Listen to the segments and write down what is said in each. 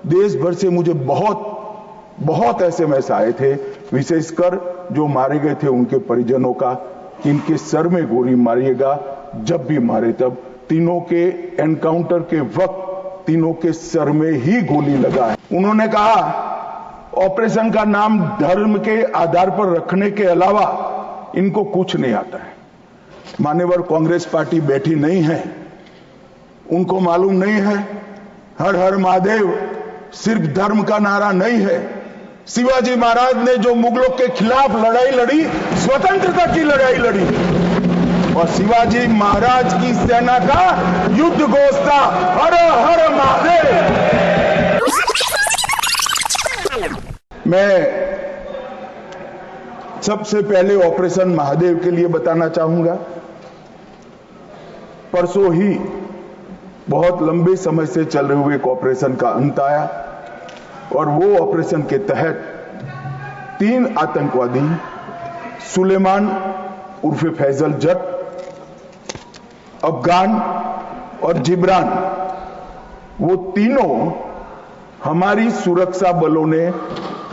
देश भर से मुझे बहुत एसएमएस आए थे, विशेषकर जो मारे गए थे उनके परिजनों का, कि इनके सर में गोली मारिएगा, जब भी मारे तब। तीनों के एनकाउंटर के वक्त तीनों के सर में ही गोली लगा है। उन्होंने कहा ऑपरेशन का नाम धर्म के आधार पर रखने के अलावा इनको कुछ नहीं आता है। मान्यवर कांग्रेस पार्टी बैठी नहीं है, उनको मालूम नहीं है हर हर महादेव सिर्फ धर्म का नारा नहीं है। शिवाजी महाराज ने जो मुगलों के खिलाफ लड़ाई लड़ी, स्वतंत्रता की लड़ाई लड़ी, और शिवाजी महाराज की सेना का युद्ध घोष था हर हर महादेव। मैं सबसे पहले ऑपरेशन महादेव के लिए बताना चाहूंगा। परसों ही बहुत लंबे समय से चल रहे हुए एक ऑपरेशन का अंत आया, और वो ऑपरेशन के तहत 3 आतंकवादी सुलेमान उर्फे फैजल जट, अफगान और जिब्रान, वो तीनों हमारी सुरक्षा बलों ने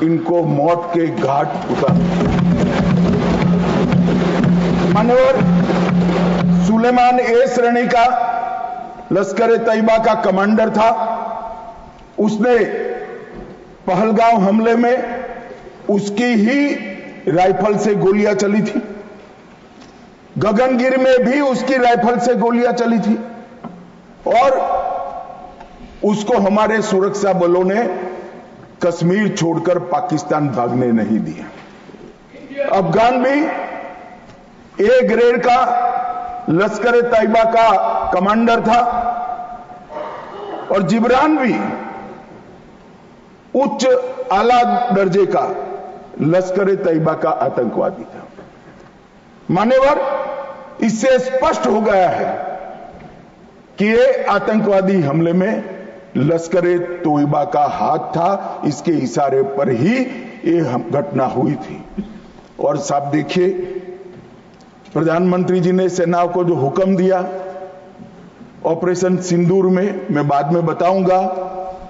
इनको मौत के घाट उतारा। मान्यवर, सुलेमान ए श्रेणी का लश्कर तैयबा का कमांडर था। उसने पहलगांव हमले में उसकी ही राइफल से गोलियां चली थी, गगनगिर में भी उसकी राइफल से गोलियां चली थी, और उसको हमारे सुरक्षा बलों ने कश्मीर छोड़कर पाकिस्तान भागने नहीं दिया। अफगान भी ए ग्रेड का लश्कर तैयबा का कमांडर था, और जिब्रान भी उच्च आला दर्जे का लश्कर तैयबा का आतंकवादी था। मान्यवर, इससे स्पष्ट हो गया है कि ये आतंकवादी हमले में लश्कर तैयबा का हाथ था, इसके इशारे पर ही ये घटना हुई थी। और साहब देखिए, प्रधानमंत्री जी ने सेना को जो हुक्म दिया ऑपरेशन सिंदूर में, मैं बाद में बताऊंगा,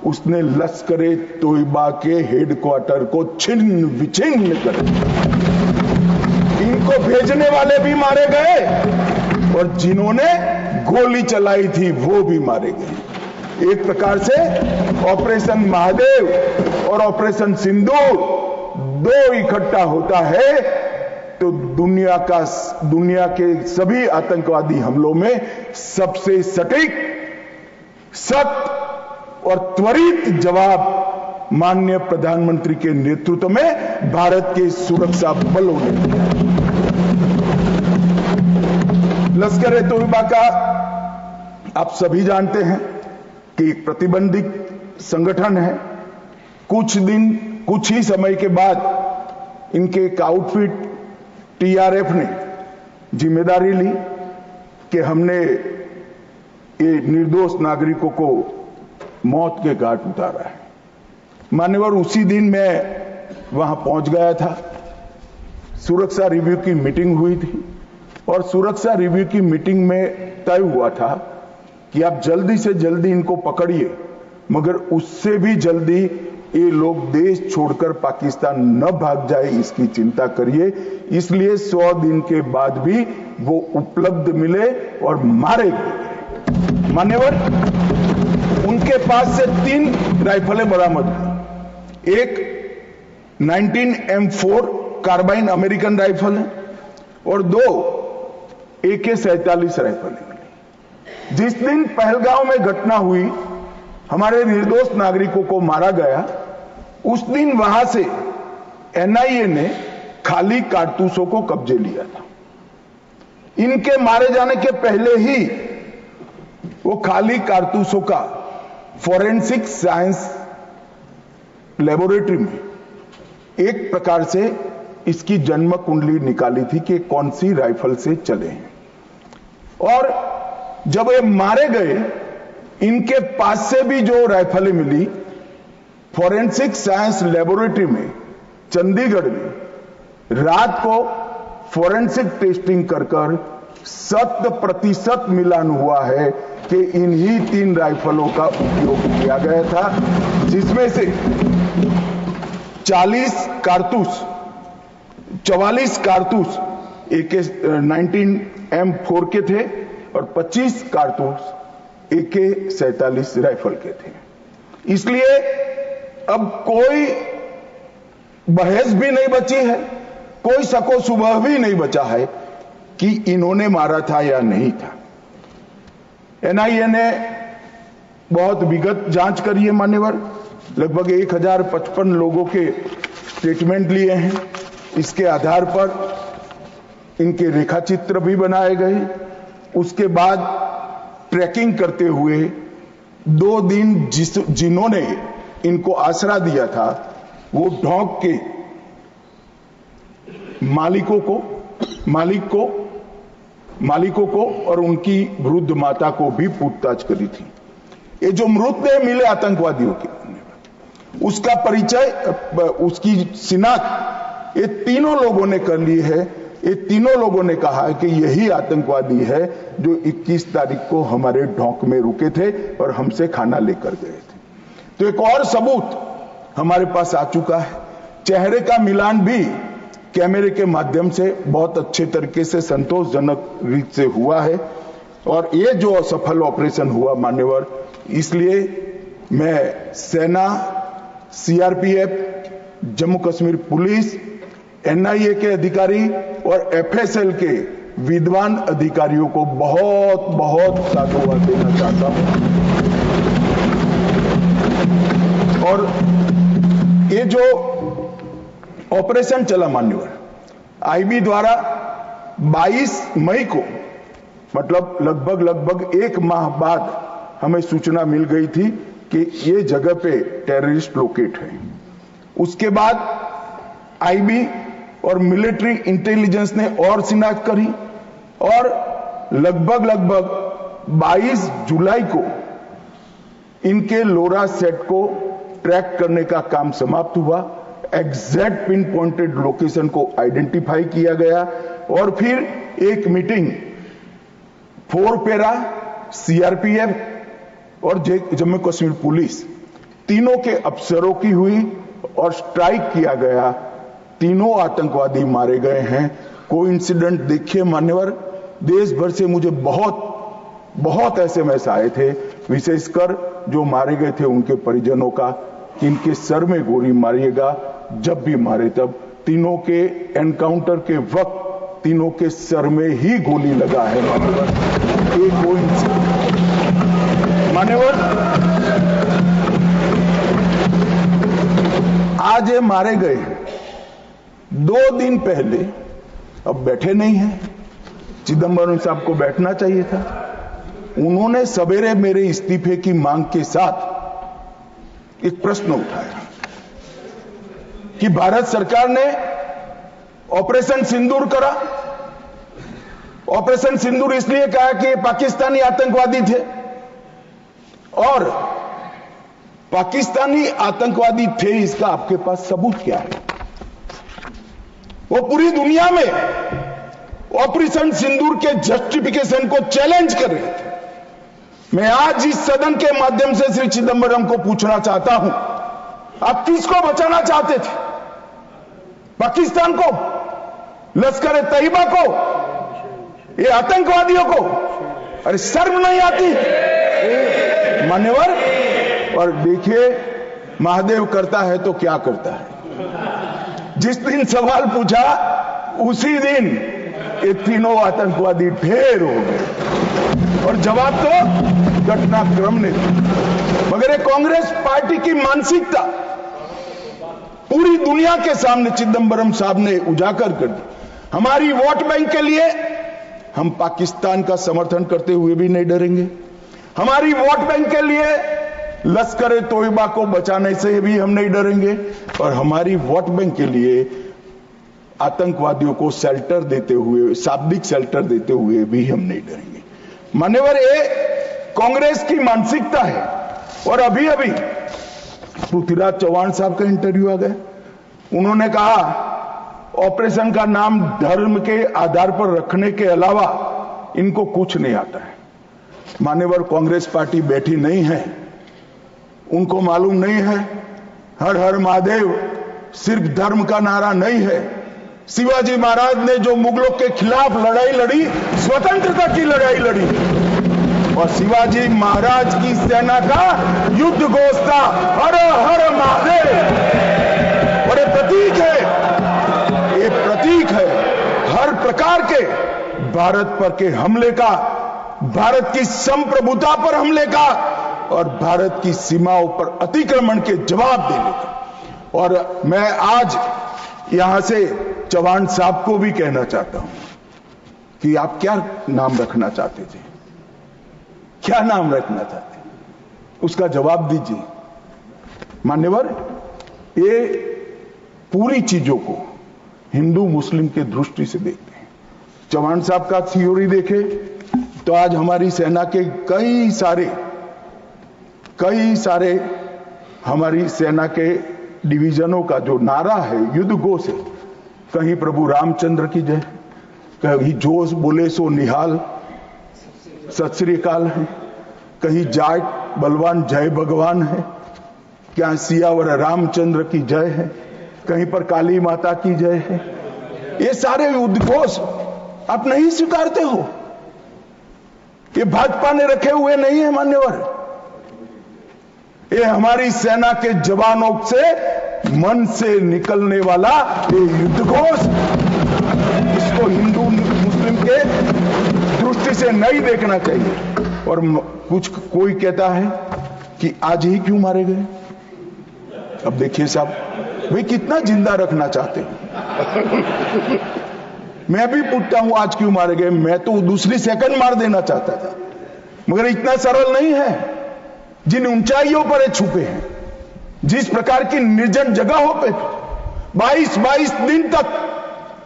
उसने लश्कर तैयबा के हेडक्वार्टर को छिन्न विछिन्न कर दिया। इनको भेजने वाले भी मारे गए, और जिन्होंने गोली चलाई थी वो भी मारे गए। एक प्रकार से ऑपरेशन महादेव और ऑपरेशन सिंदूर दो इकट्ठा होता है तो दुनिया के सभी आतंकवादी हमलों में सबसे सटीक, सख्त और त्वरित जवाब माननीय प्रधानमंत्री के नेतृत्व में भारत के सुरक्षा बलों ने दिया। लश्कर तैयबा का आप सभी जानते हैं कि एक प्रतिबंधित संगठन है। कुछ ही समय के बाद इनके एक आउटफिट टीआरएफ ने जिम्मेदारी ली कि हमने ये निर्दोष नागरिकों को मौत के घाट उतारा है। मान्यवर, उसी दिन मैं वहां पहुंच गया था। सुरक्षा रिव्यू की मीटिंग हुई थी, और सुरक्षा रिव्यू की मीटिंग में तय हुआ था कि आप जल्दी से जल्दी इनको पकड़िए, मगर उससे भी जल्दी ये लोग देश छोड़कर पाकिस्तान न भाग जाए इसकी चिंता करिए। इसलिए 100 दिन के बाद भी वो उपलब्ध मिले और मारे गए। मान्यवर, उनके पास से 3 राइफलें बरामद हुई। एक 19M4 कार्बाइन अमेरिकन राइफल है, और 2 AK-47 राइफलें मिली। जिस दिन पहलगांव में घटना हुई, हमारे निर्दोष नागरिकों को मारा गया, उस दिन वहां से एनआईए ने खाली कारतूसों को कब्जे लिया था। इनके मारे जाने के पहले ही वो खाली कारतूसों का फॉरेंसिक साइंस लेबोरेटरी में एक प्रकार से इसकी जन्म कुंडली निकाली थी कि कौन सी राइफल से चले हैं। और जब ये मारे गए, इनके पास से भी जो राइफलें मिली, फॉरेंसिक साइंस लेबोरेटरी में चंडीगढ़ में रात को फॉरेंसिक टेस्टिंग कर 100% मिलान हुआ है कि इन्हीं 3 राइफलों का उपयोग किया गया था, जिसमें से 44 कारतूस AK-19 के थे और 25 कारतूस AK-47 राइफल के थे। इसलिए अब कोई बहस भी नहीं बची है, कोई शको शुबह भी नहीं बचा है कि इन्होंने मारा था या नहीं था। एनआईए ने बहुत विगत जांच करी है मान्यवर, लगभग 1055 लोगों के स्टेटमेंट लिए हैं। इसके आधार पर इनके रेखाचित्र भी बनाए गए। उसके बाद ट्रैकिंग करते हुए 2 दिन जिन्होंने इनको आसरा दिया था वो ढोंक के मालिकों को और उनकी वृद्ध माता को भी पूछताछ करी थी। ये जो मृतदेह मिले आतंकवादियों के, उसका परिचय, उसकी शिनाख्त ये तीनों लोगों ने कर ली है। ये तीनों लोगों ने कहा कि यही आतंकवादी है जो 21 तारीख को हमारे ढोंक में रुके थे और हमसे खाना लेकर गए थे। तो एक और सबूत हमारे पास आ चुका है। चेहरे का मिलान भी कैमरे के माध्यम से बहुत अच्छे तरीके से संतोषजनक रीत से हुआ है। और ये जो असफल ऑपरेशन हुआ मान्यवर, इसलिए मैं सेना, CRPF, Jammu Kashmir police, NIA के अधिकारी और एफएसएल के विद्वान अधिकारियों को बहुत बहुत साधुवाद देना चाहता हूं। और ये जो ऑपरेशन चला मान्यवर, आईबी द्वारा 22 मई को, मतलब लगभग 1 माह बाद हमें सूचना मिल गई थी कि ये जगह पे टेररिस्ट लोकेट है। उसके बाद आईबी और मिलिट्री इंटेलिजेंस ने और शिनाख्त करी और लगभग 22 जुलाई को इनके लोरा सेट को ट्रैक करने का काम समाप्त हुआ। एग्जैक्ट पिन पॉइंटेड लोकेशन को आइडेंटिफाई किया गया और फिर एक मीटिंग 4 पैरा, सीआरपीएफ और जम्मू कश्मीर पुलिस तीनों के अफसरों की हुई और स्ट्राइक किया गया। तीनों आतंकवादी मारे गए हैं। कोइंसिडेंट देखिए मान्यवर, देश भर से मुझे बहुत एसएमएस आए थे, विशेषकर जो मारे गए थे उनके परिजनों का, कि इनके सर में गोली मारिएगा, जब भी मारे तब। तीनों के एनकाउंटर के वक्त तीनों के सर में ही गोली लगा है मान्यवर। ये मान्यवर, आज ये मारे गए 2 दिन पहले, अब बैठे नहीं हैं, चिदंबरम साहब को बैठना चाहिए था। उन्होंने सवेरे मेरे इस्तीफे की मांग के साथ एक प्रश्न उठाया कि भारत सरकार ने ऑपरेशन सिंदूर करा। ऑपरेशन सिंदूर इसलिए कहा कि ये पाकिस्तानी आतंकवादी थे और पाकिस्तानी आतंकवादी थे, इसका आपके पास सबूत क्या है? वो पूरी दुनिया में ऑपरेशन सिंदूर के जस्टिफिकेशन को चैलेंज कर रहे थे। मैं आज इस सदन के माध्यम से श्री चिदंबरम को पूछना चाहता हूं, आप किसको बचाना चाहते थे? पाकिस्तान को, लश्कर ए तैयबा को, ये आतंकवादियों को? अरे शर्म नहीं आती मान्यवर? और देखिए महादेव करता है तो क्या करता है। जिस दिन सवाल पूछा उसी दिन ये तीनों आतंकवादी ढेर हो गए और जवाब तो घटनाक्रम ने दिया। मगर ये कांग्रेस पार्टी की मानसिकता पूरी दुनिया के सामने चिदंबरम साहब ने उजागर कर दी। हमारी वोट बैंक के लिए हम पाकिस्तान का समर्थन करते हुए भी नहीं डरेंगे। हमारी वोट बैंक के लिए लश्कर ए तोयबा को बचाने से भी हम नहीं डरेंगे और हमारी वोट बैंक के लिए आतंकवादियों को शेल्टर देते हुए, शाब्दिक शेल्टर देते हुए भी हम नहीं डरेंगे। मान्यवर, ये कांग्रेस की मानसिकता है। और अभी पृथ्वीराज चौहान साहब का इंटरव्यू आ गया, उन्होंने कहा ऑपरेशन का नाम धर्म के आधार पर रखने के अलावा इनको कुछ नहीं आता है। मान्यवर कांग्रेस पार्टी बैठी नहीं है, उनको मालूम नहीं है हर हर महादेव सिर्फ धर्म का नारा नहीं है। शिवाजी महाराज ने जो मुगलों के खिलाफ लड़ाई लड़ी, स्वतंत्रता की लड़ाई लड़ी, और शिवाजी महाराज की सेना का युद्ध घोष था हर हर महादेव। और ये प्रतीक है, ये प्रतीक है हर प्रकार के भारत पर के हमले का, भारत की संप्रभुता पर हमले का और भारत की सीमाओं पर अतिक्रमण के जवाब देने का। और मैं आज यहां से चौहान साहब को भी कहना चाहता हूं कि आप क्या नाम रखना चाहते थे, क्या नाम रखना चाहते, उसका जवाब दीजिए। मान्यवर, ये पूरी चीजों को हिंदू मुस्लिम के दृष्टि से देखते हैं। चौहान साहब का थ्योरी देखे तो आज हमारी सेना के कई सारे हमारी सेना के डिवीजनों का जो नारा है, युद्ध घोष है, कहीं प्रभु रामचंद्र की जय, कहीं जोश बोले सो निहाल सत श्री अकाल है, कहीं जाट बलवान जय भगवान है, क्या सियावर रामचंद्र की जय है, कहीं पर काली माता की जय है। ये सारे उद्घोष आप नहीं स्वीकारते हो, ये भाजपा ने रखे हुए नहीं है मान्यवर, ये हमारी सेना के जवानों से मन से निकलने वाला ये युद्धघोष, इसको हिंदू मुस्लिम के दृष्टि से नहीं देखना चाहिए। और कोई कहता है कि आज ही क्यों मारे गए। अब देखिए साहब, भाई कितना जिंदा रखना चाहते हैं। मैं भी पूछता हूं आज क्यों मारे गए, मैं तो दूसरी सेकंड मार देना चाहता था, मगर इतना सरल नहीं है। जिन ऊंचाइयों पर ये छुपे हैं, जिस प्रकार की निर्जन जगहों पे 22 दिन तक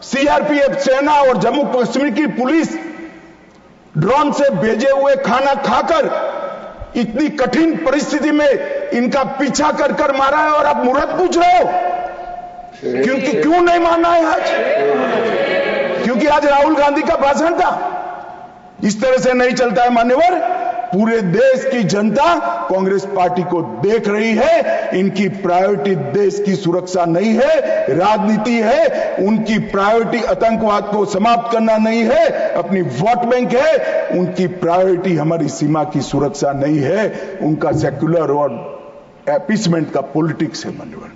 सीआरपीएफ सेना और जम्मू कश्मीर की पुलिस ड्रोन से भेजे हुए खाना खाकर इतनी कठिन परिस्थिति में इनका पीछा कर कर मारा है, और आप मुहूर्त पूछ रहे हो क्योंकि क्यों नहीं मानना है आज? क्योंकि आज राहुल गांधी का भाषण था। इस तरह से नहीं चलता है मान्यवर। पूरे देश की जनता कांग्रेस पार्टी को देख रही है। इनकी प्रायोरिटी देश की सुरक्षा नहीं है, राजनीति है। उनकी प्रायोरिटी आतंकवाद को समाप्त करना नहीं है, अपनी वोट बैंक है। उनकी प्रायोरिटी हमारी सीमा की सुरक्षा नहीं है, उनका सेक्युलर और अपीसमेंट का पॉलिटिक्स है मान्यवर।